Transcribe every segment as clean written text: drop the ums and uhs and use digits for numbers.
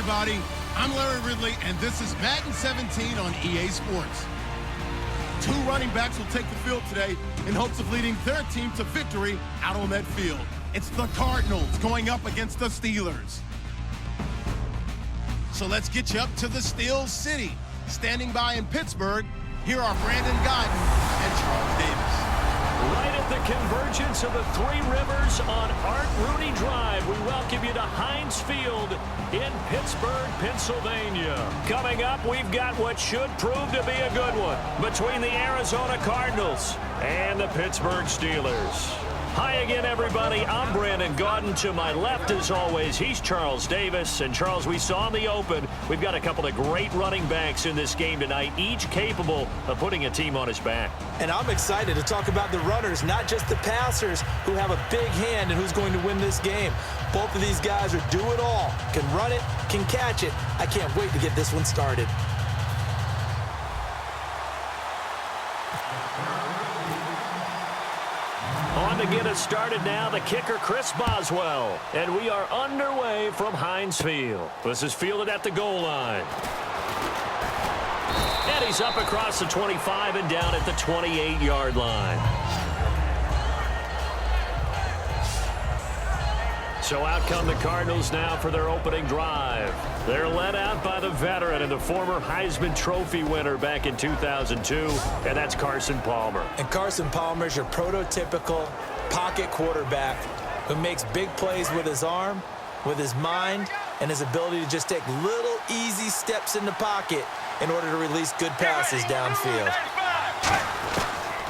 everybody. I'm Larry Ridley, and this is Madden 17 on EA Sports. Two running backs will take the field today in hopes of leading their team to victory out on that field. It's the Cardinals going up against the Steelers. So let's get you up to the Steel City. Standing by in Pittsburgh, here are Brandon Guyton and Charles Davis. Right at the convergence of the Three Rivers on Art Rooney Drive, we welcome you to Heinz Field in Pittsburgh, Pennsylvania. Coming up, we've got what should prove to be a good one between the Arizona Cardinals and the Pittsburgh Steelers. Hi again, everybody. I'm Brandon Guyton. To my left, as always, he's Charles Davis. And, Charles, we saw in the open, we've got a couple of great running backs in this game tonight, each capable of putting a team on his back. And I'm excited to talk about the runners, not just the passers, who have a big hand in who's going to win this game. Both of these guys are do it all. Can run it, can catch it. I can't wait to get this one started. On to get us started now, the kicker, Chris Boswell. And we are underway from Heinz Field. This is fielded at the goal line. And he's up across the 25 and down at the 28-yard line. So out come the Cardinals now for their opening drive. They're led out by the veteran and the former Heisman Trophy winner back in 2002, and that's Carson Palmer. And Carson Palmer is your prototypical pocket quarterback who makes big plays with his arm, with his mind, and his ability to just take little easy steps in the pocket in order to release good passes downfield.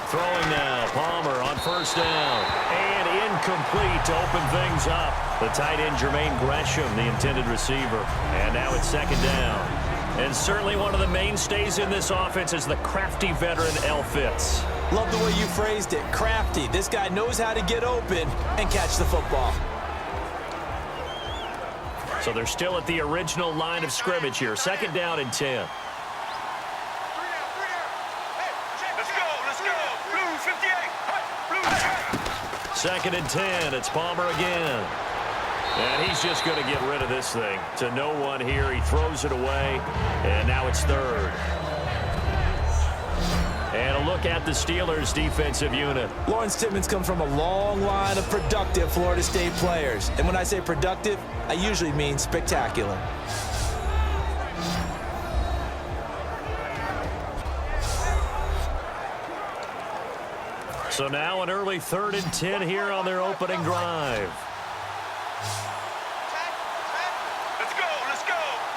Throwing now, Palmer on first down. And incomplete to open things up. The tight end, Jermaine Gresham, the intended receiver. And now it's second down. And certainly one of the mainstays in this offense is the crafty veteran, L. Fitz. Love the way you phrased it, crafty. This guy knows how to get open and catch the football. So they're still at the original line of scrimmage here. Second down and 10. Second and 10. It's Palmer again. And he's just going to get rid of this thing. To no one here. He throws it away. And now it's third. And a look at the Steelers' defensive unit. Lawrence Timmons comes from a long line of productive Florida State players. And when I say productive, I usually mean spectacular. So now an early 3rd and 10 here on their opening drive. Let's go.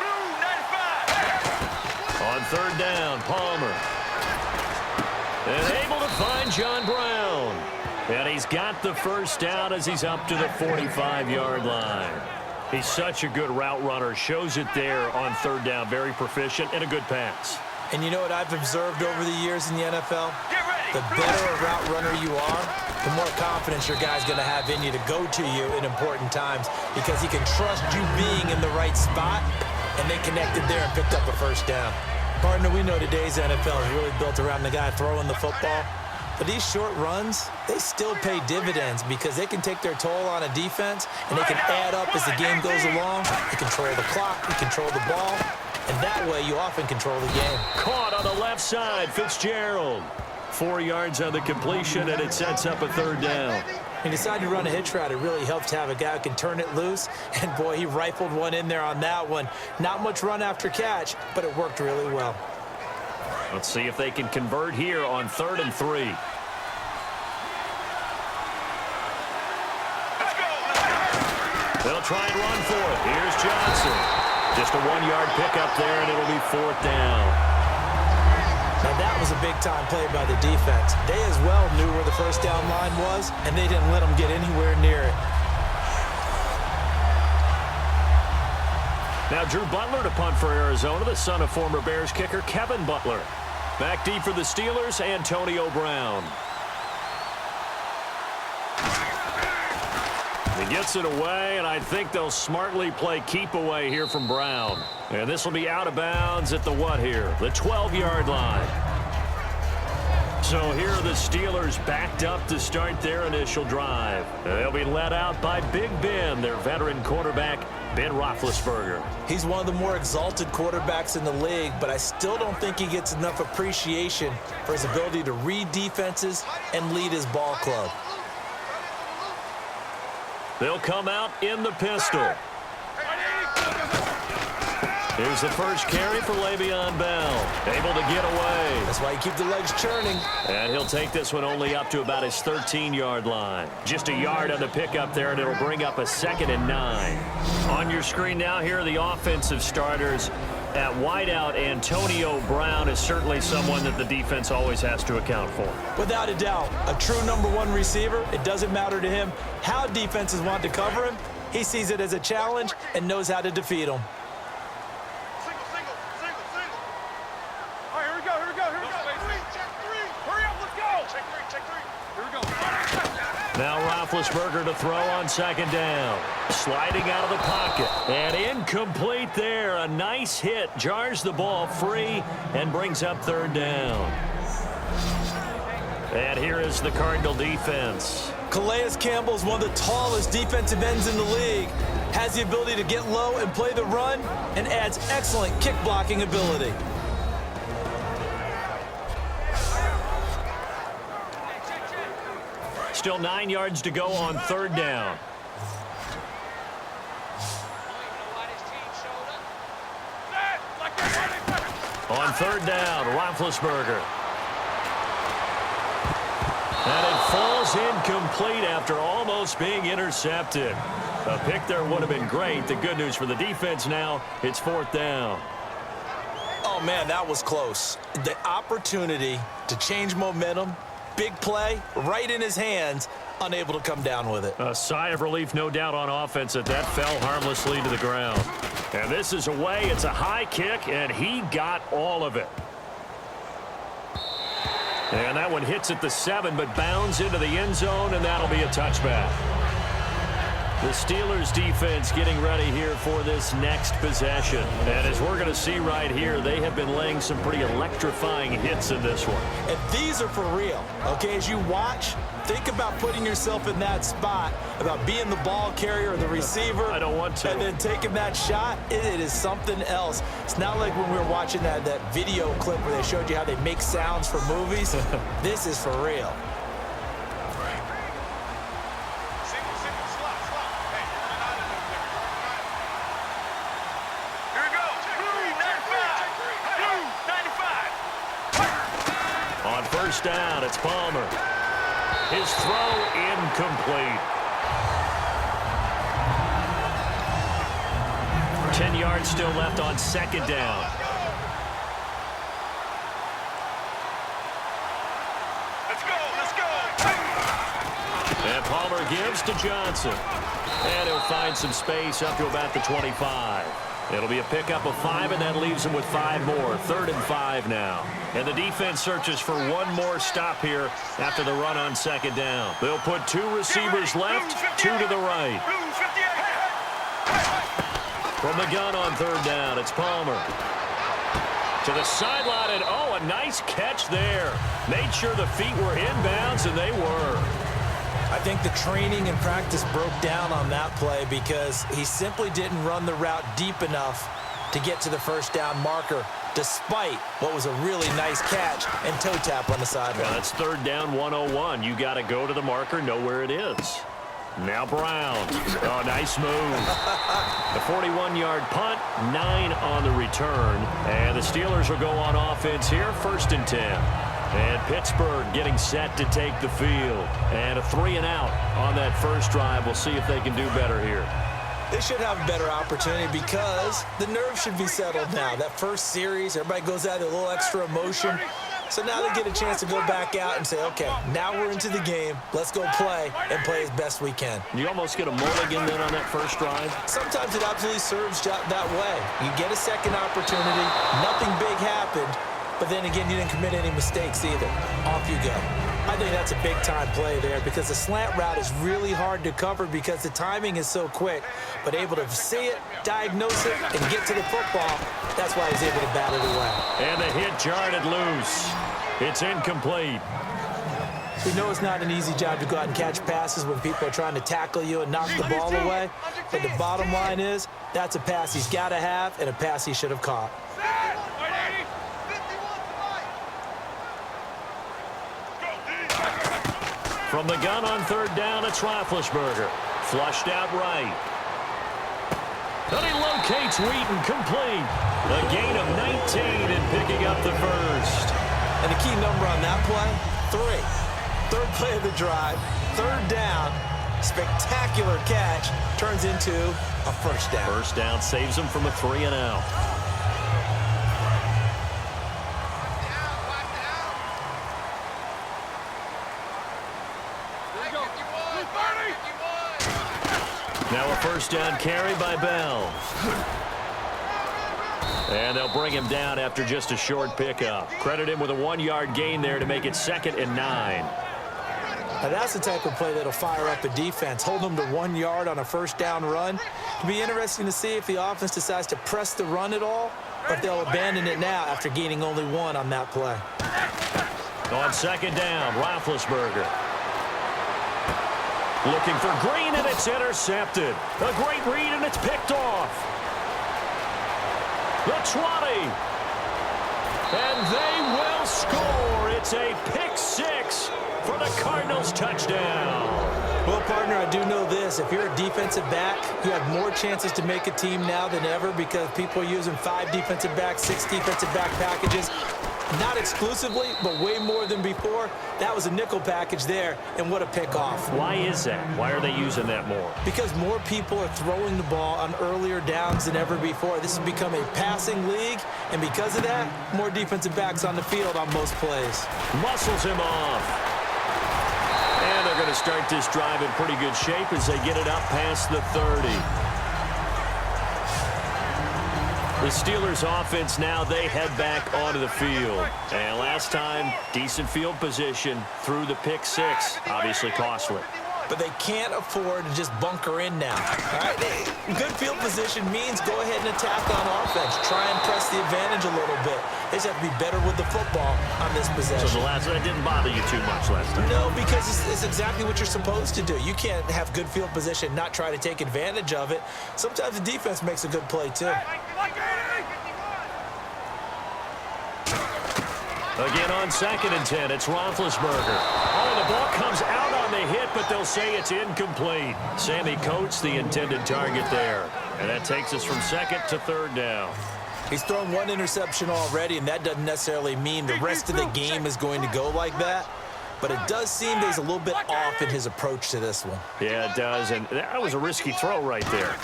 Blue 95. On third down, Palmer. And able to find John Brown. And he's got the first down as he's up to the 45-yard line. He's such a good route runner. Shows it there on third down. Very proficient and a good pass. And you know what I've observed over the years in the NFL? The better a route runner you are, the more confidence your guy's going to have in you to go to you in important times because he can trust you being in the right spot, and they connected there and picked up a first down. Partner, we know today's NFL is really built around the guy throwing the football, but these short runs, they still pay dividends because they can take their toll on a defense, and they can add up as the game goes along. You control the clock, you control the ball, and that way you often control the game. Caught on the left side, Fitzgerald. 4 yards on the completion, and it sets up a third down. He decided to run a hitch route. It really helps to have a guy who can turn it loose. And, boy, he rifled one in there on that one. Not much run after catch, but it worked really well. Let's see if they can convert here on 3rd and 3. They'll try and run for it. Here's Johnson. Just a 1-yard pickup there, and it'll be 4th down. Now, that was a big-time play by the defense. They as well knew where the first down line was, and they didn't let them get anywhere near it. Now, Drew Butler to punt for Arizona, the son of former Bears kicker Kevin Butler. Back deep for the Steelers, Antonio Brown. He gets it away, and I think they'll smartly play keep away here from Brown. And this will be out of bounds at the what here? The 12-yard line. So here are the Steelers backed up to start their initial drive. They'll be led out by Big Ben, their veteran quarterback, Ben Roethlisberger. He's one of the more exalted quarterbacks in the league, but I still don't think he gets enough appreciation for his ability to read defenses and lead his ball club. They'll come out in the pistol. Here's the first carry for Le'Veon Bell. Able to get away. That's why you keep the legs churning. And he'll take this one only up to about his 13-yard line. Just a yard on the pickup there, and it'll bring up a 2nd and 9. On your screen now, here are the offensive starters. At wideout, Antonio Brown is certainly someone that the defense always has to account for. Without a doubt, a true #1 receiver. It doesn't matter to him how defenses want to cover him. He sees it as a challenge and knows how to defeat them. Now Roethlisberger to throw on 2nd down. Sliding out of the pocket. And incomplete there. A nice hit. Jars the ball free and brings up 3rd down. And here is the Cardinal defense. Calais Campbell is one of the tallest defensive ends in the league. Has the ability to get low and play the run, and adds excellent kick blocking ability. Still 9 yards to go on 3rd down. On 3rd down, Roethlisberger. And it falls incomplete after almost being intercepted. A pick there would have been great. The good news for the defense now, it's 4th down. Oh, man, that was close. The opportunity to change momentum, big play, right in his hands, unable to come down with it. A sigh of relief, no doubt, on offense that fell harmlessly to the ground. And this is away. It's a high kick, and he got all of it. And that one hits at the 7, but bounds into the end zone, and that'll be a touchback. The Steelers defense getting ready here for this next possession. And as we're going to see right here, they have been laying some pretty electrifying hits in this one. And these are for real. Okay, as you watch, think about putting yourself in that spot, about being the ball carrier or the receiver. I don't want to. And then taking that shot, it is something else. It's not like when we were watching that video clip where they showed you how they make sounds for movies. This is for real. First down, it's Palmer. His throw incomplete. 10 yards still left on 2nd down. Let's go. And Palmer gives to Johnson. And he'll find some space up to about the 25. It'll be a pickup of 5, and that leaves him with 5 more. 3rd and 5 now. And the defense searches for one more stop here after the run on 2nd down. They'll put 2 receivers left, 2 to the right. From the gun on 3rd down, it's Palmer. To the sideline, and a nice catch there. Made sure the feet were inbounds, and they were. I think the training and practice broke down on that play because he simply didn't run the route deep enough to get to the first down marker, despite what was a really nice catch and toe tap on the sideline. Yeah, that's 3rd down 101. You got to go to the marker, know where it is. Now Brown. Oh, nice move. The 41-yard punt, 9 on the return. And the Steelers will go on offense here, 1st and 10. And Pittsburgh getting set to take the field. And a 3-and-out on that first drive. We'll see if they can do better here. They should have a better opportunity because the nerves should be settled now. That first series, everybody goes out with a little extra emotion. So now they get a chance to go back out and say, okay, now we're into the game. Let's go play and play as best we can. You almost get a mulligan then on that first drive? Sometimes it absolutely serves that way. You get a second opportunity. Nothing big happened. But then again, you didn't commit any mistakes either. Off you go. I think that's a big-time play there because the slant route is really hard to cover because the timing is so quick. But able to see it, diagnose it, and get to the football, that's why he's able to bat it away. And the hit jarred it loose. It's incomplete. We know it's not an easy job to go out and catch passes when people are trying to tackle you and knock the ball away. But the bottom line is, that's a pass he's got to have and a pass he should have caught. From the gun on third down, it's Roethlisberger. Flushed out right. And he locates Wheaton, complete. A gain of 19 and picking up the first. And the key number on that play, 3. Third play of the drive, third down, spectacular catch, turns into a first down. First down saves him from a 3-and-out. Now a first down carry by Bell. And they'll bring him down after just a short pickup. Credit him with a 1-yard gain there to make it 2nd and 9. Now that's the type of play that'll fire up a defense. Hold them to 1 yard on a first down run. It'll be interesting to see if the offense decides to press the run at all, or if they'll abandon it now after gaining only 1 on that play. On second down, Roethlisberger. Looking for Green, and it's intercepted. A great read, and it's picked off. The 20. And they will score. It's a pick 6 for the Cardinals touchdown. Well, partner, I do know this. If you're a defensive back, you have more chances to make a team now than ever because people are using 5 defensive backs, 6 defensive back packages. Not exclusively, but way more than before. That was a nickel package there, and what a pickoff. Why is that? Why are they using that more? Because more people are throwing the ball on earlier downs than ever before. This has become a passing league, and because of that, more defensive backs on the field on most plays. Muscles him off. And they're going to start this drive in pretty good shape as they get it up past the 30. The Steelers offense now, they head back onto the field. And last time, decent field position through the pick 6. Obviously costly. But they can't afford to just bunker in now. All right, good field position means go ahead and attack on offense. Try and press the advantage a little bit. They just have to be better with the football on this possession. So the last one didn't bother you too much last time? No, because it's exactly what you're supposed to do. You can't have good field position, not try to take advantage of it. Sometimes the defense makes a good play, too. Again on 2nd and 10, it's Roethlisberger. Oh, the ball comes out on the hit, but they'll say it's incomplete. Sammy Coates, the intended target there. And that takes us from 2nd to 3rd down. He's thrown 1 interception already, and that doesn't necessarily mean the rest of the game is going to go like that. But it does seem that he's a little bit off in his approach to this one. Yeah, it does, and that was a risky throw right there.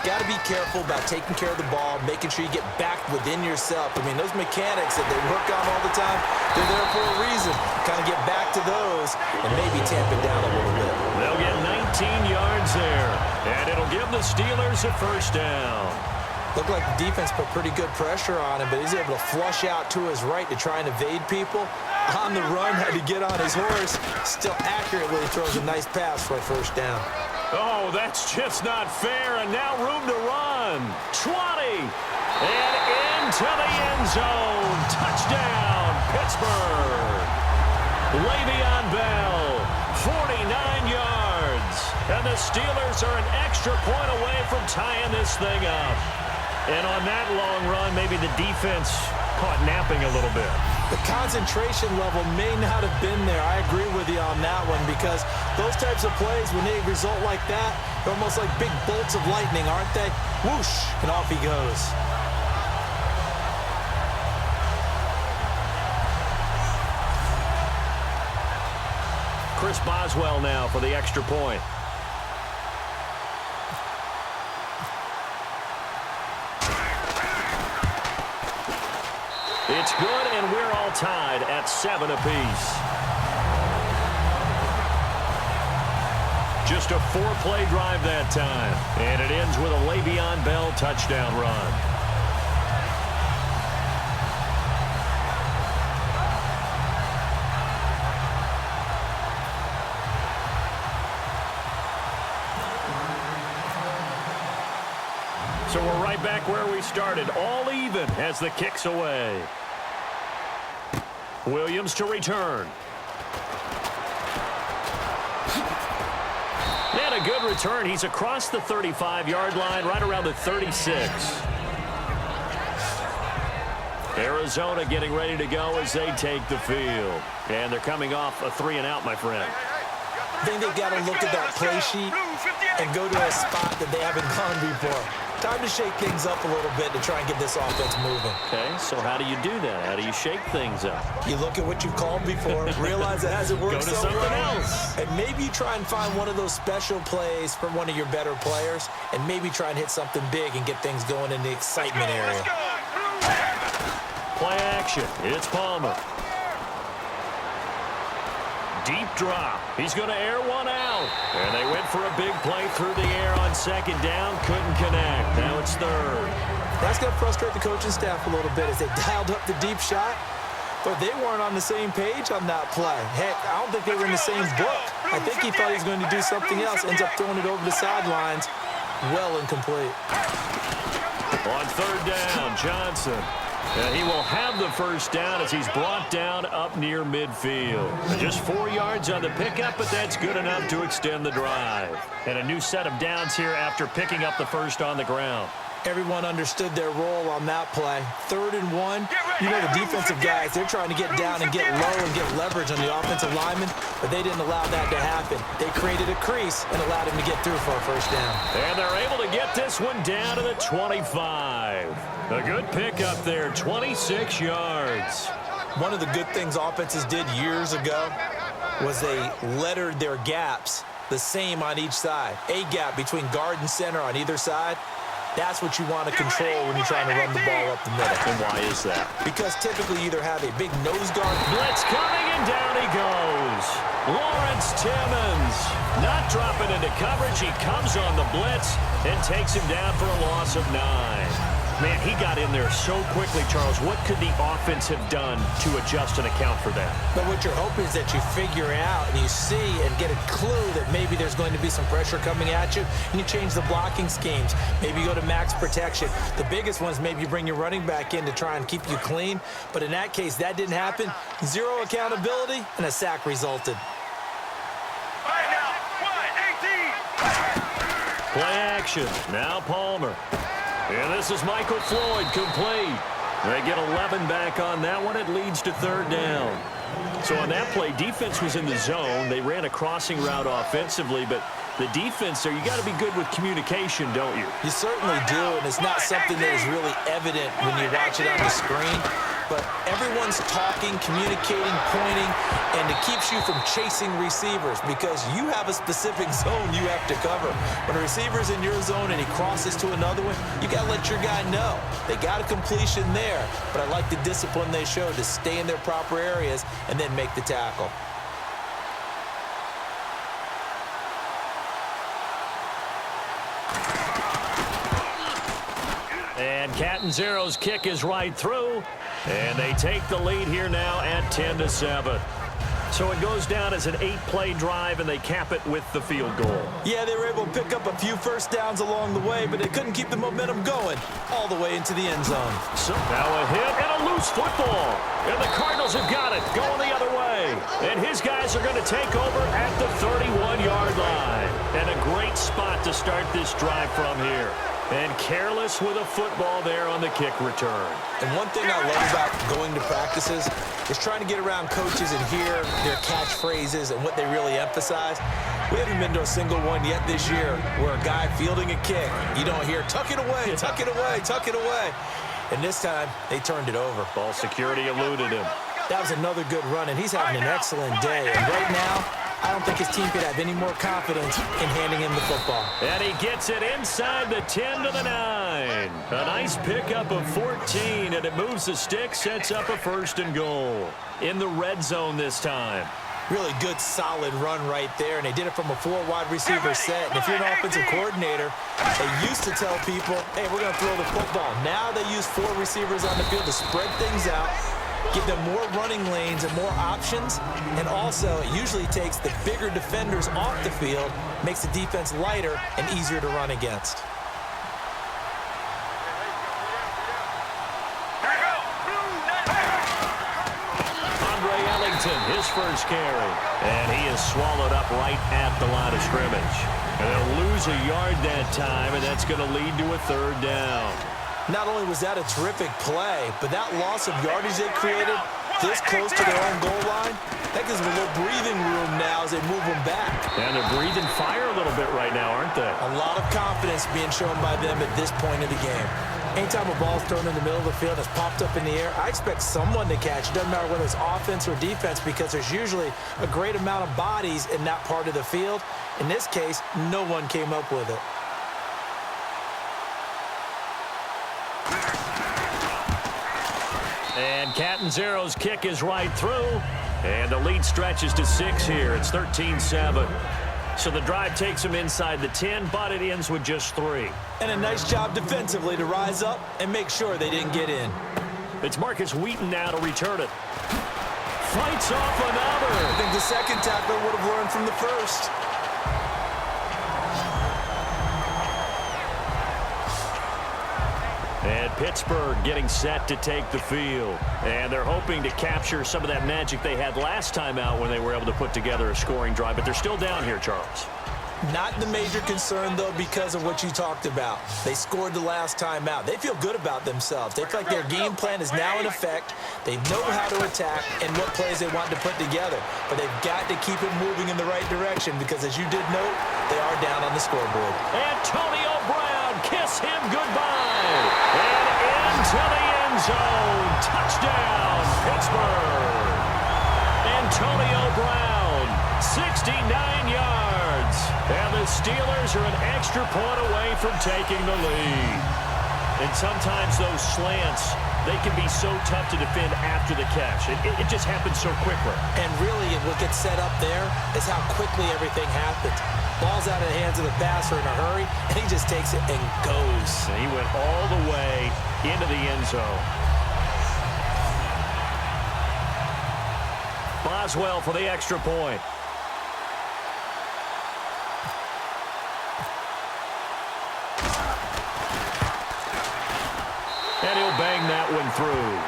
Got to be careful about taking care of the ball, making sure you get back within yourself. I mean, those mechanics that they work on all the time, they're there for a reason. Kind of get back to those and maybe tamp it down a little bit. They'll get 19 yards there, and it'll give the Steelers a first down. Looked like the defense put pretty good pressure on him, but he's able to flush out to his right to try and evade people. On the run, had to get on his horse. Still accurately throws a nice pass for a first down. Oh, that's just not fair, and now room to run. 20, and into the end zone. Touchdown, Pittsburgh. Le'Veon Bell, 49 yards. And the Steelers are an extra point away from tying this thing up. And on that long run, maybe the defense caught napping a little bit. The concentration level may not have been there. I agree with you on that one because those types of plays, when they result like that, they're almost like big bolts of lightning, aren't they? Whoosh, and off he goes. Chris Boswell now for the extra point. It's good, and we're all tied at 7 apiece. Just a 4-play drive that time, and it ends with a Le'Veon Bell touchdown run. So we're right back where we started, all even as the kick's away. Williams to return. And a good return. He's across the 35-yard line, right around the 36. Arizona getting ready to go as they take the field. And they're coming off a 3-and-out, my friend. I think they've got to look at that play sheet and go to a spot that they haven't gone before. Time to shake things up a little bit to try and get this offense moving. Okay, so how do you do that? How do you shake things up? You look at what you've called before, realize it hasn't worked Go to something else. and maybe you try and find one of those special plays from one of your better players, and maybe try and hit something big and get things going in the excitement area. Play action. It's Palmer. Deep drop. He's going to air one out. And they went for a big play through the air on second down. Couldn't connect. Now it's third. That's going to frustrate the coaching staff a little bit as they dialed up the deep shot, but they weren't on the same page on that play. Heck, I don't think they were in the same book. I think he thought he was going to do something else. Ends up throwing it over the sidelines. Well incomplete. On third down, Johnson. And he will have the first down as he's brought down up near midfield. Just 4 yards on the pickup, but that's good enough to extend the drive. And a new set of downs here after picking up the first on the ground. Everyone understood their role on that play. 3rd and 1. You know the defensive guys, they're trying to get down and get low and get leverage on the offensive lineman, but they didn't allow that to happen. They created a crease and allowed him to get through for a first down. And they're able to get this one down to the 25. A good pickup there, 26 yards. One of the good things offenses did years ago was they lettered their gaps the same on each side. A gap between guard and center on either side. That's what you want to control when you're trying to run the ball up the middle. And why is that? Because typically you either have a big nose guard. Blitz coming, and down he goes. Lawrence Timmons not dropping into coverage. He comes on the blitz and takes him down for a loss of 9. Man, he got in there so quickly, Charles. What could the offense have done to adjust and account for that? But what you're hoping is that you figure it out and you see and get a clue that maybe there's going to be some pressure coming at you, and you change the blocking schemes. Maybe you go to max protection. The biggest one is maybe you bring your running back in to try and keep you clean. But in that case, that didn't happen. 0 accountability, and a sack resulted. Play action. Now Palmer. And this is Michael Floyd, complete. They get 11 back on that one. It leads to 3rd down. So on that play, defense was in the zone. They ran a crossing route offensively, but the defense there, you got to be good with communication, don't you? You certainly do, and it's not something that is really evident when you watch it on the screen. But everyone's talking, communicating, pointing, and it keeps you from chasing receivers because you have a specific zone you have to cover. When a receiver's in your zone and he crosses to another one, you got to let your guy know. They got a completion there, but I like the discipline they showed to stay in their proper areas and then make the tackle. And Catanzaro's kick is right through. And they take the lead here now at 10-7. So it goes down as an 8-play drive, and they cap it with the field goal. Yeah, they were able to pick up a few first downs along the way, but they couldn't keep the momentum going all the way into the end zone. So now a hit and a loose football. And the Cardinals have got it going the other way. And his guys are going to take over at the 31-yard line. And a great spot to start this drive from here. And careless with a football there on the kick return. And one thing I love about going to practices is trying to get around coaches and hear their catchphrases and what they really emphasize. We haven't been to a single one yet this year where a guy fielding a kick, you don't hear, tuck it away, tuck it away, tuck it away. And this time, they turned it over. Ball security eluded him. That was another good run, and he's having an excellent day. And right now, I don't think his team could have any more confidence in handing him the football. And he gets it inside the 10 to the 9. A nice pickup of 14, and it moves the stick, sets up a 1st and goal. In the red zone this time. Really good, solid run right there, and they did it from a 4-wide receiver set. And if you're an offensive coordinator, they used to tell people, hey, we're going to throw the football. Now they use 4 receivers on the field to spread things out, give them more running lanes and more options, and also it usually takes the bigger defenders off the field, makes the defense lighter and easier to run against. Washington, his first carry. And he is swallowed up right at the line of scrimmage. And they'll lose a yard that time, and that's going to lead to a third down. Not only was that a terrific play, but that loss of yardage they created this close to their own goal line, that gives them a little breathing room now as they move them back. And they're breathing fire a little bit right now, aren't they? A lot of confidence being shown by them at this point in the game. Anytime a ball's thrown in the middle of the field and it's popped up in the air, I expect someone to catch. It doesn't matter whether it's offense or defense because there's usually a great amount of bodies in that part of the field. In this case, no one came up with it. And Catanzaro's kick is right through. And the lead stretches to 6 here. It's 13-7. So the drive takes them inside the 10, but it ends with just 3. And a nice job defensively to rise up and make sure they didn't get in. It's Marcus Wheaton now to return it. Fights off another. I think the second tackler would have learned from the first. And Pittsburgh getting set to take the field. And they're hoping to capture some of that magic they had last time out when they were able to put together a scoring drive. But they're still down here, Charles. Not the major concern, though, because of what you talked about. They scored the last time out. They feel good about themselves. They feel like their game plan is now in effect. They know how to attack and what plays they want to put together. But they've got to keep it moving in the right direction because, as you did note, they are down on the scoreboard. Antonio Brown, kiss him goodbye. And into the end zone. Touchdown, Pittsburgh. Antonio Brown, 69 yards. And the Steelers are an extra point away from taking the lead. And sometimes those slants, they can be so tough to defend after the catch. It just happens so quickly. And really, what gets set up there is how quickly everything happens. Ball's out of the hands of the passer in a hurry, and he just takes it and goes. And he went all the way into the end zone. Boswell for the extra point. And he'll bang that one through.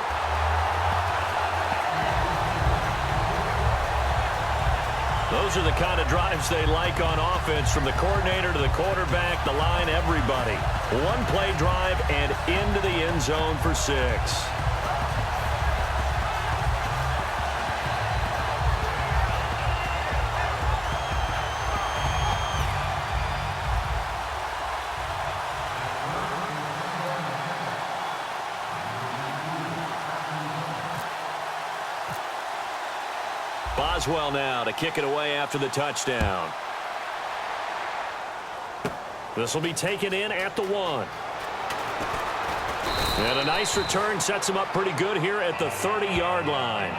Those are the kind of drives they like on offense, from the coordinator to the quarterback, the line, everybody. One play drive and into the end zone for 6. Boswell now to kick it away after the touchdown. This will be taken in at the 1. And a nice return sets him up pretty good here at the 30-yard line.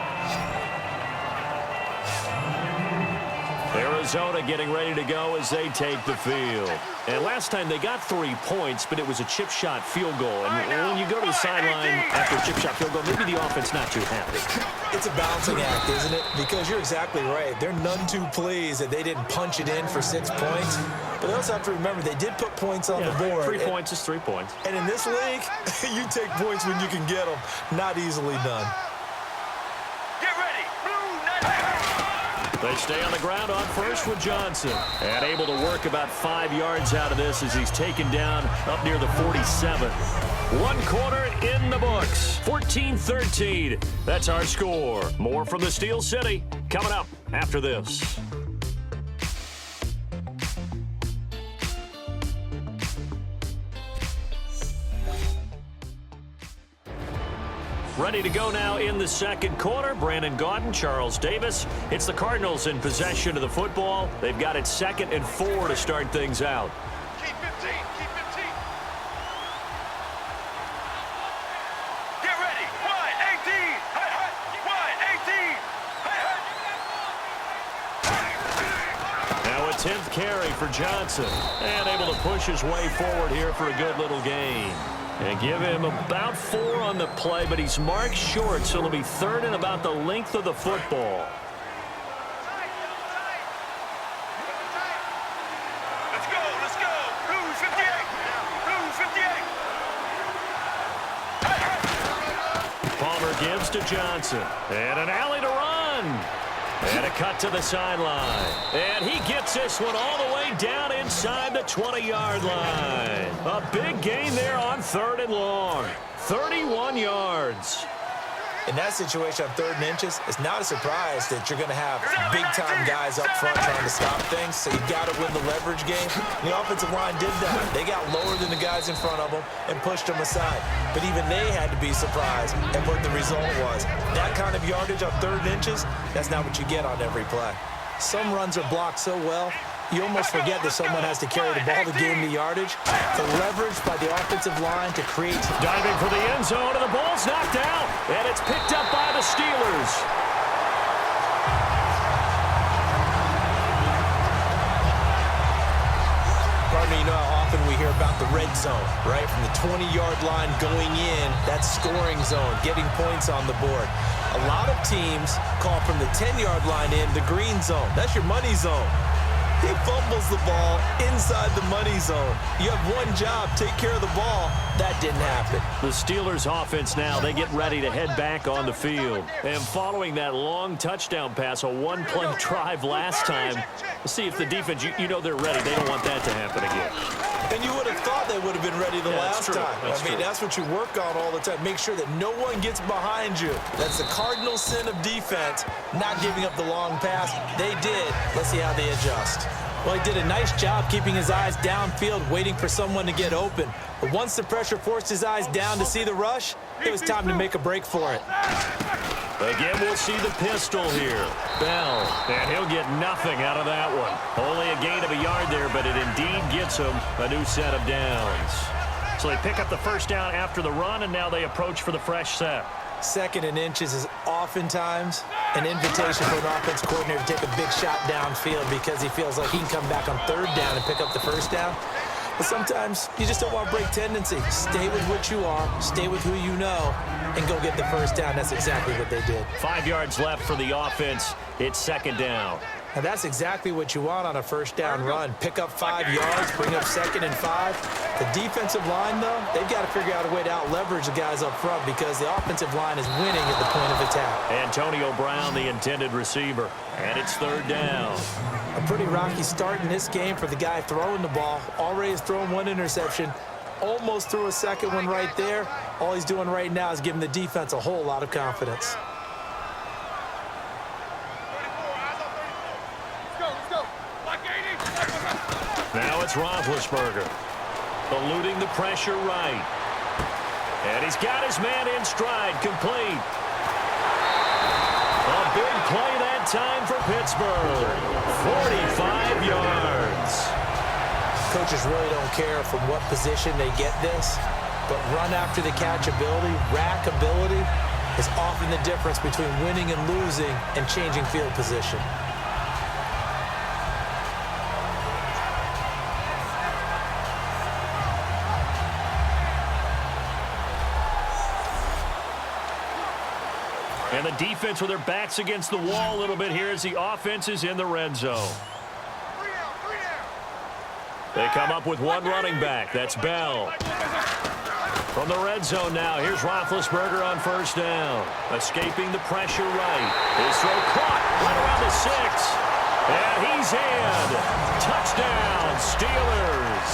Arizona getting ready to go as they take the field. And last time they got 3 points, but it was a chip shot field goal. And when you go to the sideline after a chip shot field goal, maybe the offense not too happy. It's a balancing act, isn't it? Because you're exactly right. They're none too pleased that they didn't punch it in for 6 points. But they also have to remember they did put points on the board. 3 points is 3 points. And in this league, you take points when you can get them. Not easily done. They stay on the ground on first with Johnson. And able to work about 5 yards out of this as he's taken down up near the 47. 1 quarter in the books. 14-13. That's our score. More from the Steel City coming up after this. Ready to go now in the second quarter. Brandon Gaudin, Charles Davis. It's the Cardinals in possession of the football. They've got it 2nd and 4 to start things out. Keep 15. Keep 15. Get ready. Wide 18. Hut, hut. Wide 18. Now a 10th carry for Johnson. And able to push his way forward here for a good little gain. And give him about 4 on the play, but he's marked short, so it'll be 3rd and about the length of the football. Let's go. Let's go. Blues 58. Blues 58. Palmer gives to Johnson. And an alley to run. run. And a cut to the sideline. And he gets this one all the way down inside the 20-yard line. A big gain there on 3rd and long. 31 yards. In that situation on 3rd and inches, it's not a surprise that you're going to have big-time guys up front trying to stop things, so you've got to win the leverage game. The offensive line did that. They got lower than the guys in front of them and pushed them aside. But even they had to be surprised at what the result was. That kind of yardage on 3rd and inches, that's not what you get on every play. Some runs are blocked so well, you almost forget that someone has to carry the ball to gain the yardage. The leverage by the offensive line to create. Diving for the end zone, and the ball's knocked out. And it's picked up by the Steelers. Partner, you know how often we hear about the red zone, right? From the 20-yard line going in, that scoring zone, getting points on the board. A lot of teams call from the 10-yard line in the green zone. That's your money zone. He fumbles the ball inside the money zone. You have one job, take care of the ball. That didn't happen. The Steelers offense now, they get ready to head back on the field. And following that long touchdown pass, a one-play drive last time, we'll see if the defense, you know they're ready. They don't want that to happen again. And you would have thought they would have been ready the last time. I mean, that's what you work on all the time. Make sure that no one gets behind you. That's the cardinal sin of defense, not giving up the long pass. They did. Let's see how they adjust. Well, he did a nice job keeping his eyes downfield, waiting for someone to get open. But once the pressure forced his eyes down to see the rush, it was time to make a break for it. Again, we'll see the pistol here. Bell, and he'll get nothing out of that one. Only a gain of a yard there, but it indeed gets him a new set of downs. So they pick up the first down after the run, and now they approach for the fresh set. 2nd and inches is oftentimes an invitation for an offense coordinator to take a big shot downfield because he feels like he can come back on 3rd down and pick up the first down. But sometimes you just don't want to break tendency. Stay with what you are, stay with who you know, and go get the first down. That's exactly what they did. 5 yards left for the offense. It's 2nd down. And that's exactly what you want on a first down run. Pick up 5 yards, bring up 2nd and 5. The defensive line, though, they've got to figure out a way to out-leverage the guys up front because the offensive line is winning at the point of attack. Antonio Brown, the intended receiver. And it's 3rd down. A pretty rocky start in this game for the guy throwing the ball. Already has thrown 1 interception. Almost threw a second one right there. All he's doing right now is giving the defense a whole lot of confidence. Now it's Roethlisberger, eluding the pressure right. And he's got his man in stride, complete. A big play that time for Pittsburgh. 45 yards. Coaches really don't care from what position they get this, but run after the catch ability, rack ability, is often the difference between winning and losing and changing field position. And the defense with their backs against the wall a little bit here as the offense is in the red zone. They come up with one running back. That's Bell. From the red zone now, here's Roethlisberger on first down. Escaping the pressure right. His throw caught right around the 6. And he's in. Touchdown, Steelers.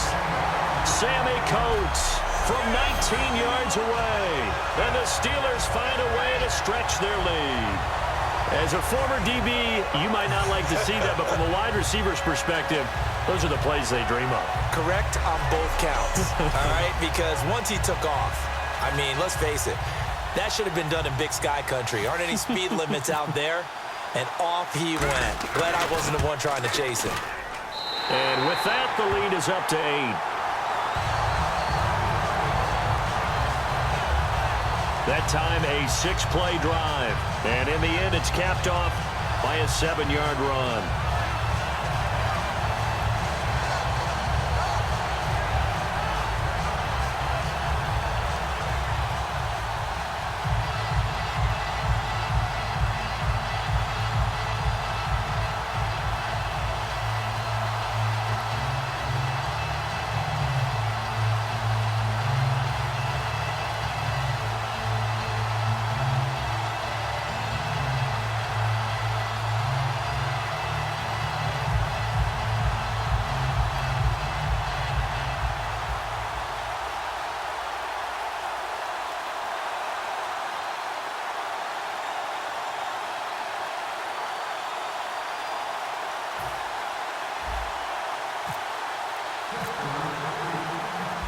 Sammy Coates from 19 yards away. And the Steelers find a way to stretch their lead. As a former DB, you might not like to see that, but from a wide receiver's perspective, those are the plays they dream of. Correct on both counts, all right? Because once he took off, I mean, let's face it, that should have been done in Big Sky country. Aren't any speed limits out there? And off he went. Glad I wasn't the one trying to chase him. And with that, the lead is up to 8. That time, a 6-play drive. And in the end, it's capped off by a 7-yard run.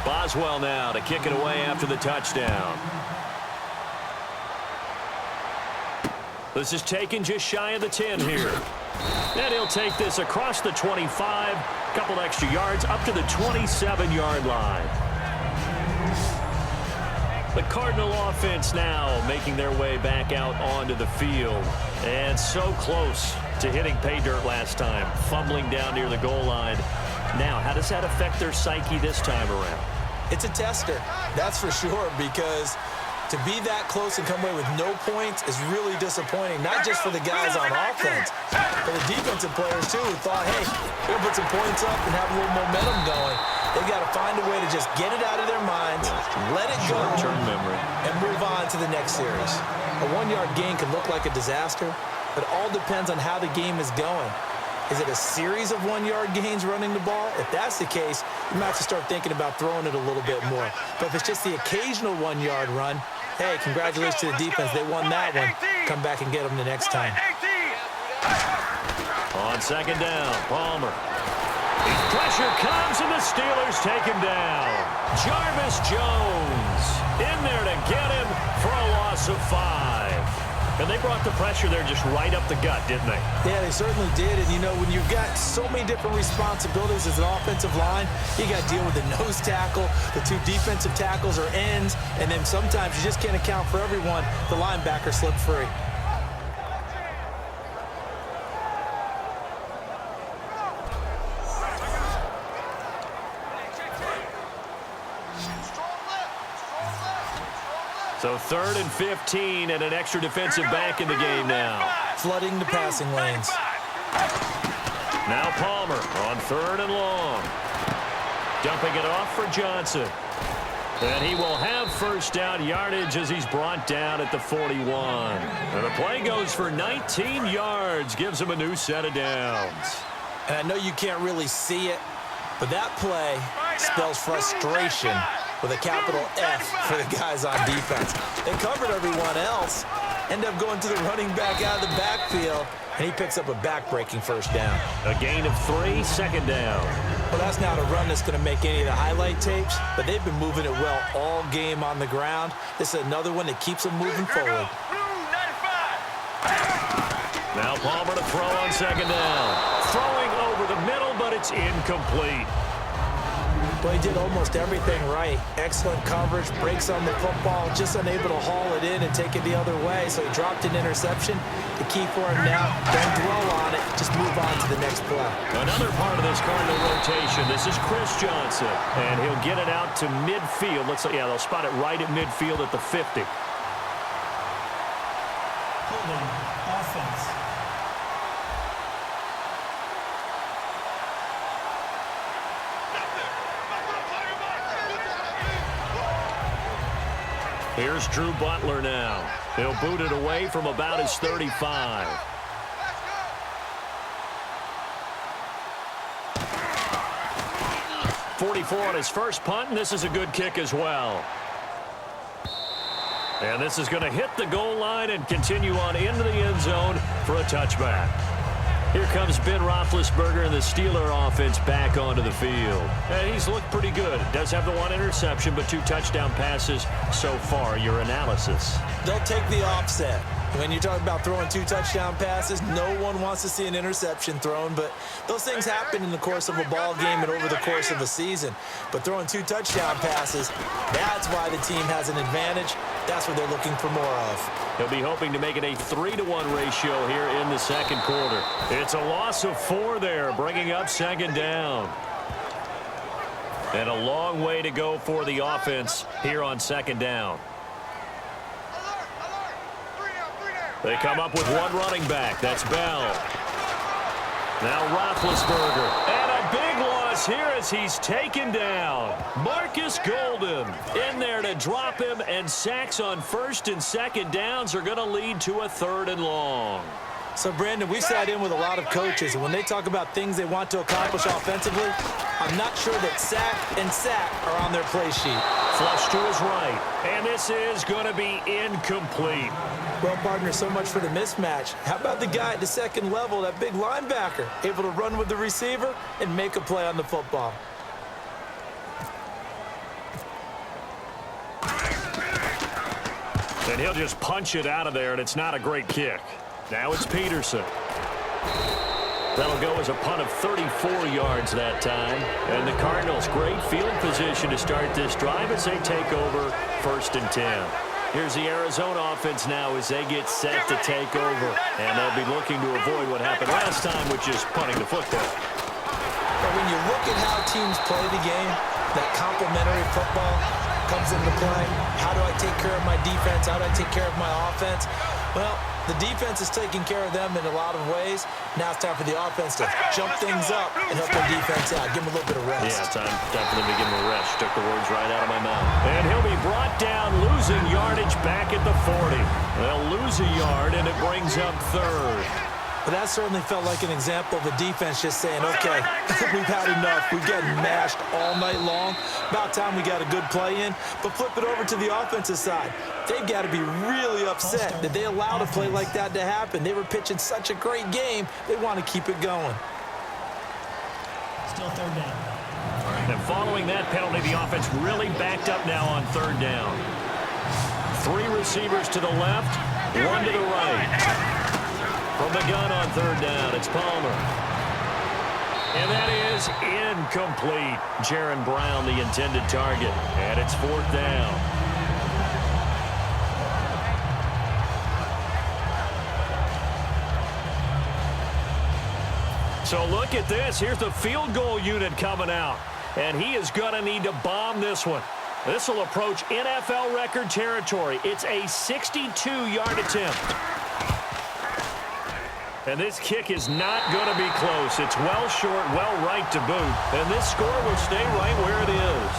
Boswell now to kick it away after the touchdown. This is taken just shy of the 10 here. And he'll take this across the 25, a couple extra yards up to the 27-yard line. The Cardinal offense now making their way back out onto the field. And so close to hitting pay dirt last time, fumbling down near the goal line. Now, how does that affect their psyche this time around? It's a tester, that's for sure, because to be that close and come away with no points is really disappointing, not just for the guys on offense, but the defensive players, too, who thought, hey, we'll put some points up and have a little momentum going. They've got to find a way to just get it out of their minds, let it go, short-term memory, and move on to the next series. A one-yard gain can look like a disaster, but it all depends on how the game is going. Is it a series of one-yard gains running the ball? If that's the case, you might have to start thinking about throwing it a little bit more. But if it's just the occasional one-yard run, hey, congratulations to the defense. They won that one. Come back and get them the next time. On second down, Palmer. Pressure comes, and the Steelers take him down. Jarvis Jones in there to get him for a loss of 5. And they brought the pressure there just right up the gut, didn't they? Yeah, they certainly did. And, you know, when you've got so many different responsibilities as an offensive line, you got to deal with the nose tackle, the 2 defensive tackles or ends, and then sometimes you just can't account for everyone. The linebacker slipped free. So 3rd and 15 and an extra defensive back in the game now. Flooding the passing lanes. Now Palmer on 3rd and long. Dumping it off for Johnson. And he will have first down yardage as he's brought down at the 41. And the play goes for 19 yards. Gives him a new set of downs. And I know you can't really see it, but that play spells frustration with a capital F for the guys on defense. They covered everyone else, end up going to the running back out of the backfield, and he picks up a back-breaking first down. A gain of 3, second down. Well, that's not a run that's going to make any of the highlight tapes, but they've been moving it well all game on the ground. This is another one that keeps them moving forward. Now Palmer to throw on second down. Throwing over the middle, but it's incomplete. Well, he did almost everything right. Excellent coverage, breaks on the football, just unable to haul it in and take it the other way, so he dropped an interception. The key for him now, don't dwell on it, just move on to the next play. Another part of this Cardinal rotation, this is Chris Johnson, and he'll get it out to midfield. Looks like, yeah, they'll spot it right at midfield at the 50. Holding offense. Here's Drew Butler now. He'll boot it away from about his 35. .44 on his first punt, and this is a good kick as well. And this is going to hit the goal line and continue on into the end zone for a touchback. Here comes Ben Roethlisberger and the Steeler offense back onto the field. And he's looked pretty good. Does have the 1 interception, but 2 touchdown passes so far. Your analysis? They'll take the offset. When you talk about throwing 2 touchdown passes, no one wants to see an interception thrown, but those things happen in the course of a ball game and over the course of a season. But throwing 2 touchdown passes, that's why the team has an advantage. That's what they're looking for more of. He'll be hoping to make it a 3-to-1 ratio here in the second quarter. It's a loss of 4 there, bringing up second down. And a long way to go for the offense here on second down. They come up with 1 running back. That's Bell. Now Roethlisberger. And a big loss here as he's taken down. Marcus Golden in there to drop him, and sacks on 1st and 2nd downs are going to lead to a 3rd and long. So, Brandon, we've sat in with a lot of coaches, and when they talk about things they want to accomplish offensively, I'm not sure that sack and sack are on their play sheet. Flush to his right, and this is going to be incomplete. Well, partner, so much for the mismatch. How about the guy at the second level, that big linebacker, able to run with the receiver and make a play on the football? And he'll just punch it out of there, and it's not a great kick. Now it's Peterson. That'll go as a punt of 34 yards that time. And the Cardinals, great field position to start this drive as they take over 1st and 10. Here's the Arizona offense now as they get set to take over. And they'll be looking to avoid what happened last time, which is punting the football. But when you look at how teams play the game, that complementary football comes into play. How do I take care of my defense? How do I take care of my offense? Well, the defense is taking care of them in a lot of ways. Now it's time for the offense to jump things up and help their defense out. Give them a little bit of rest. Yeah, time for them to give him a rest. Took the words right out of my mouth. And he'll be brought down, losing yardage back at the 40. They'll lose a yard, and it brings up 3rd. But that certainly felt like an example of the defense just saying, okay, we've had enough. We've gotten mashed all night long. About time we got a good play in. But flip it over to the offensive side. They've got to be really upset that they allowed a play like that to happen. They were pitching such a great game. They want to keep it going. Still 3rd down. And following that penalty, the offense really backed up now on 3rd down. 3 receivers to the left, 1 to the right. From the gun on 3rd down, it's Palmer. And that is incomplete. Jaron Brown, the intended target. And it's 4th down. So look at this. Here's the field goal unit coming out. And he is going to need to bomb this one. This will approach NFL record territory. It's a 62-yard attempt. And this kick is not going to be close. It's well short, well right to boot. And this score will stay right where it is.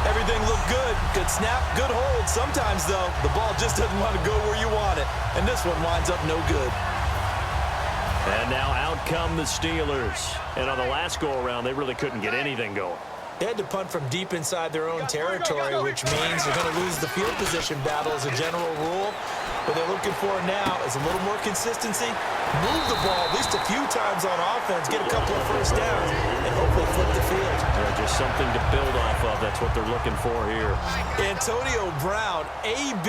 Everything looked good. Good snap, good hold. Sometimes, though, the ball just doesn't want to go where you want it. And this one winds up no good. And now out come the Steelers. And on the last go-around, they really couldn't get anything going. They had to punt from deep inside their own territory, which means they're going to lose the field position battle as a general rule. What they're looking for now is a little more consistency, move the ball at least a few times on offense, get a couple of first downs, and hopefully flip the field. Yeah, just something to build off of. That's what they're looking for here. Antonio Brown, AB,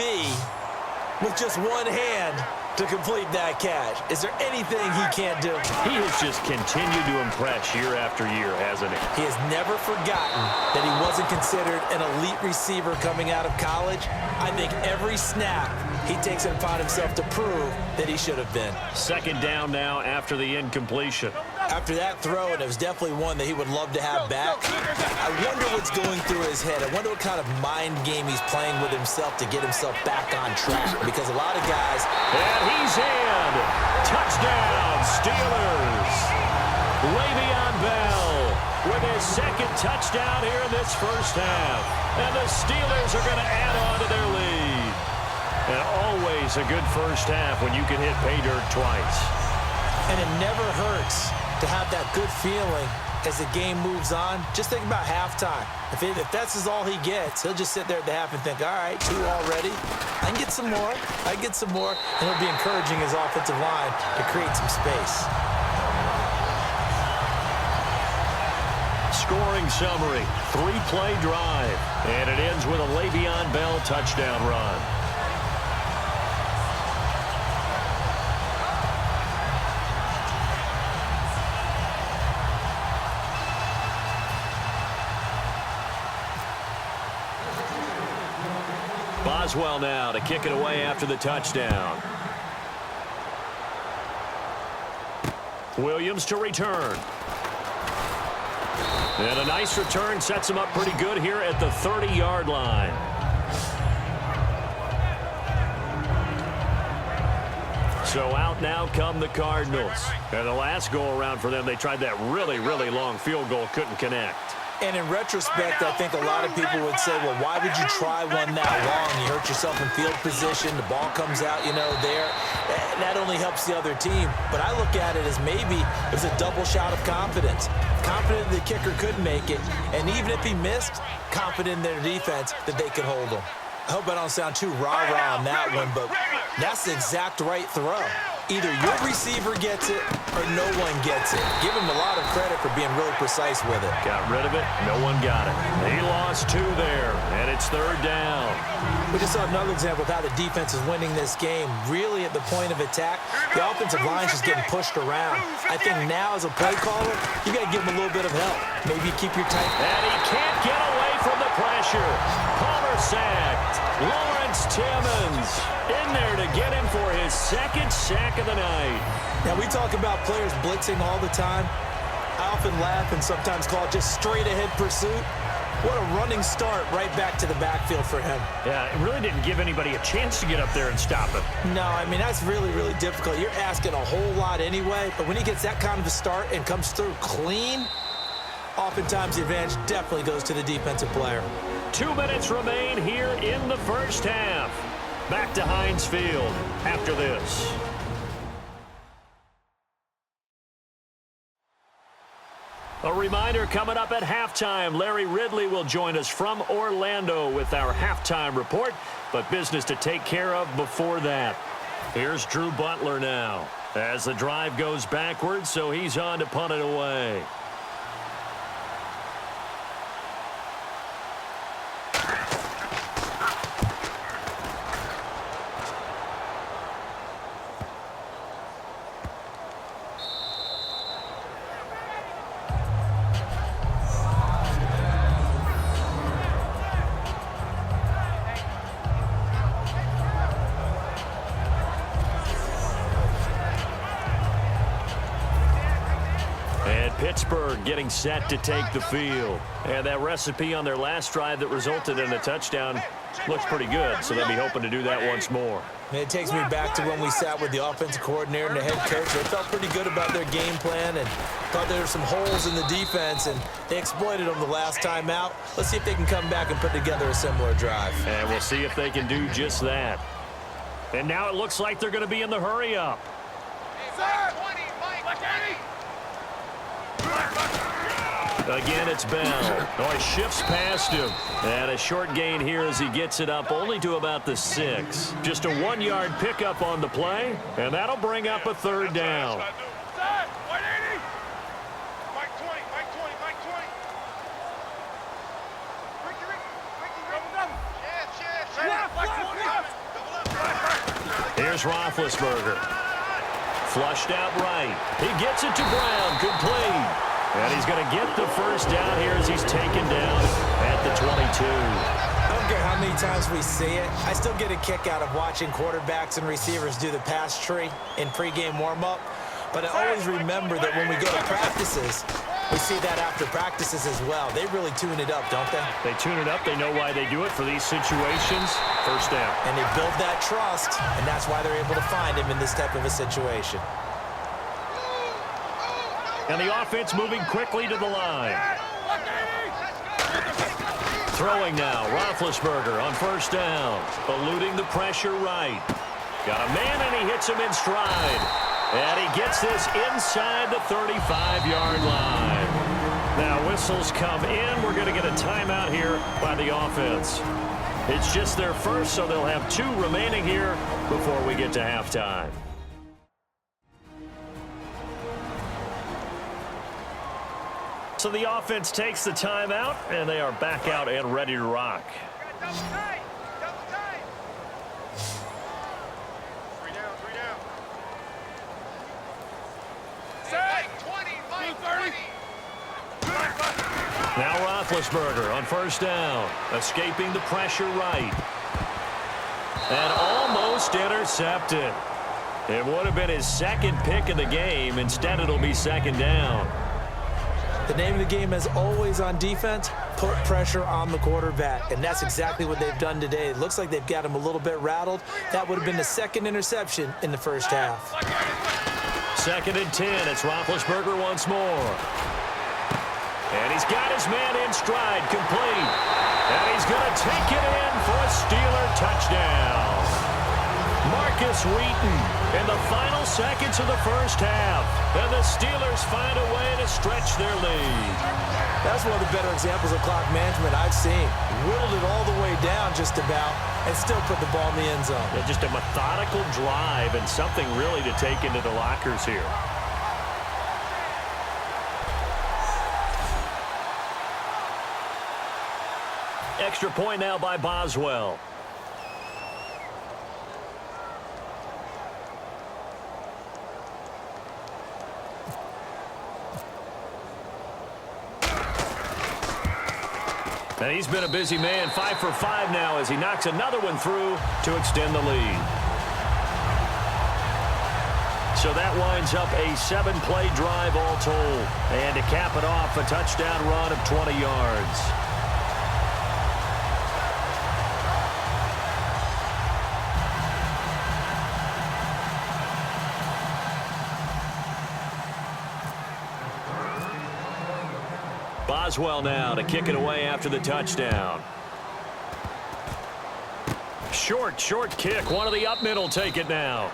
with just one hand to complete that catch. Is there anything he can't do? He has just continued to impress year after year, hasn't he? He has never forgotten that he wasn't considered an elite receiver coming out of college. I think every snap he takes it upon himself to prove that he should have been. 2nd down now after the incompletion. After that throw, and it was definitely one that he would love to have back, I wonder what's going through his head. I wonder what kind of mind game he's playing with himself to get himself back on track. Because a lot of guys... And he's in! Touchdown, Steelers! Le'Veon Bell with his 2nd touchdown here in this 1st half. And the Steelers are going to add on to their lead. And always a good 1st half when you can hit pay dirt twice. And it never hurts to have that good feeling as the game moves on. Just think about halftime. If that's all he gets, he'll just sit there at the half and think, all right, 2 already. I can get some more. I can get some more. And he'll be encouraging his offensive line to create some space. Scoring summary, 3-play drive. And it ends with a Le'Veon Bell touchdown run. Boswell now to kick it away after the touchdown. Williams to return. And a nice return sets him up pretty good here at the 30-yard line. So out now come the Cardinals. And the last go-around for them, they tried that really, really long field goal, couldn't connect. And in retrospect, I think a lot of people would say, well, why would you try one that long? You hurt yourself in field position. The ball comes out, there. That only helps the other team. But I look at it as maybe it was a double shot of confidence. Confident the kicker could make it. And even if he missed, confident in their defense that they could hold him. I hope I don't sound too rah-rah on that one, but that's the exact right throw. Either your receiver gets it or no one gets it. Give him a lot of credit for being really precise with it. Got rid of it. No one got it. He lost 2 there, and it's 3rd down. We just saw another example of how the defense is winning this game. Really at the point of attack, the offensive line is just getting pushed around. I think now as a play caller, you got to give him a little bit of help. Maybe keep your tight. And he can't get away from the pressure. Palmer sacked. Lawrence Timmons in there to get him for his 2nd sack of the night. Now, we talk about players blitzing all the time. I often laugh and sometimes call it just straight-ahead pursuit. What a running start right back to the backfield for him. Yeah, it really didn't give anybody a chance to get up there and stop him. No, I mean, that's really, really difficult. You're asking a whole lot anyway, but when he gets that kind of a start and comes through clean, oftentimes the advantage definitely goes to the defensive player. 2 minutes remain here in the first half. Back to Heinz Field after this. A reminder coming up at halftime, Larry Ridley will join us from Orlando with our halftime report, but business to take care of before that. Here's Drew Butler now as the drive goes backwards, so he's on to punt it away. Pittsburgh getting set to take the field. And that recipe on their last drive that resulted in a touchdown looks pretty good, so they'll be hoping to do that once more. And it takes me back to when we sat with the offensive coordinator and the head coach. They felt pretty good about their game plan and thought there were some holes in the defense, and they exploited them the last time out. Let's see if they can come back and put together a similar drive. And we'll see if they can do just that. And now it looks like they're going to be in the hurry-up. Again, it's Bell. Oh, he shifts past him. And a short gain here as he gets it up only to about the 6. Just a 1-yard pickup on the play, and that'll bring up a 3rd down. Here's Roethlisberger. Flushed out right. He gets it to Brown. Complete. And he's going to get the first down here as he's taken down at the 22. I don't care how many times we see it. I still get a kick out of watching quarterbacks and receivers do the pass tree in pregame warm-up. But I always remember that when we go to practices, we see that after practices as well. They really tune it up, don't they? They tune it up. They know why they do it for these situations. First down. And they build that trust, and that's why they're able to find him in this type of a situation. And the offense moving quickly to the line. Throwing now, Roethlisberger on first down. Eluding the pressure right. Got a man, and he hits him in stride. And he gets this inside the 35-yard line. Now whistles come in. We're going to get a timeout here by the offense. It's just their first, so they'll have 2 remaining here before we get to halftime. So the offense takes the timeout, and they are back out and ready to rock. Double tight. Three down. Set. 20, Mike, 30. Now Roethlisberger on first down, escaping the pressure right. And almost intercepted. It would have been his 2nd pick of the game. Instead, it'll be 2nd down. The name of the game, as always on defense, put pressure on the quarterback. And that's exactly what they've done today. It looks like they've got him a little bit rattled. That would have been the 2nd interception in the first half. 2nd and 10. It's Roethlisberger once more. And he's got his man in stride, complete. And he's going to take it in for a Steeler touchdown. Marcus Wheaton in the final seconds of the first half. And the Steelers find a way to stretch their lead. That's one of the better examples of clock management I've seen. Whittled it all the way down just about and still put the ball in the end zone. Yeah, just a methodical drive and something really to take into the lockers here. Extra point now by Boswell. And he's been a busy man, 5 for 5 now as he knocks another one through to extend the lead. So that winds up a 7-play drive all told. And to cap it off, a touchdown run of 20 yards. Boswell now to kick it away after the touchdown. Short kick. One of the up middle take it now.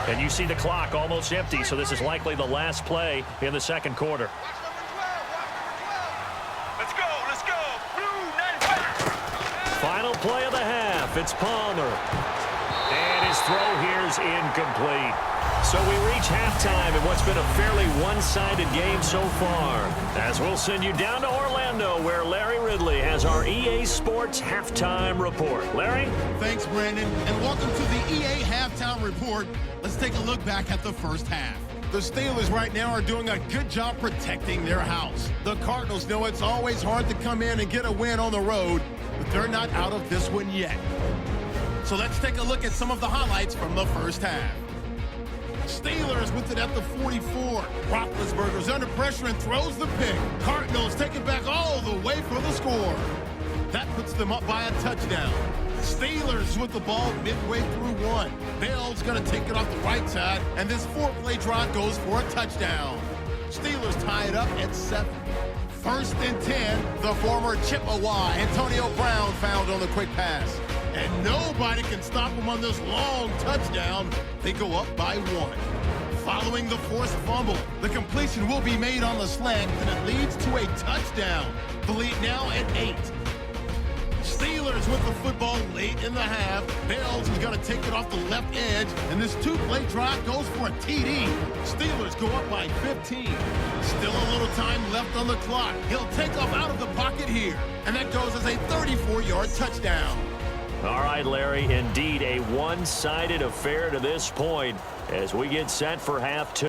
And you see the clock almost empty, so this is likely the last play in the second quarter. Let's go. Blue 95. Final play of the half. It's Palmer. And his throw here is incomplete. So we reach halftime in what's been a fairly one-sided game so far. As we'll send you down to Orlando, where Larry Ridley has our EA Sports Halftime Report. Larry? Thanks, Brandon, and welcome to the EA Halftime Report. Let's take a look back at the first half. The Steelers right now are doing a good job protecting their house. The Cardinals know it's always hard to come in and get a win on the road, but they're not out of this one yet. So let's take a look at some of the highlights from the first half. Steelers with it at the 44. Roethlisberger's under pressure and throws the pick. Cardinals take it back all the way for the score. That puts them up by a touchdown. Steelers with the ball midway through one. Bell's going to take it off the right side, and this 4-play drive goes for a touchdown. Steelers tie it up at 7. First and 10, the former Chippewa Antonio Brown found on the quick pass. And nobody can stop him on this long touchdown. They go up by 1. Following the forced fumble, the completion will be made on the slant, and it leads to a touchdown. The lead now at 8. Steelers with the football late in the half. Bales is going to take it off the left edge, and this 2-play drive goes for a TD. Steelers go up by 15. Still a little time left on the clock. He'll take off out of the pocket here, and that goes as a 34-yard touchdown. All right, Larry, indeed a one-sided affair to this point as we get set for half 2.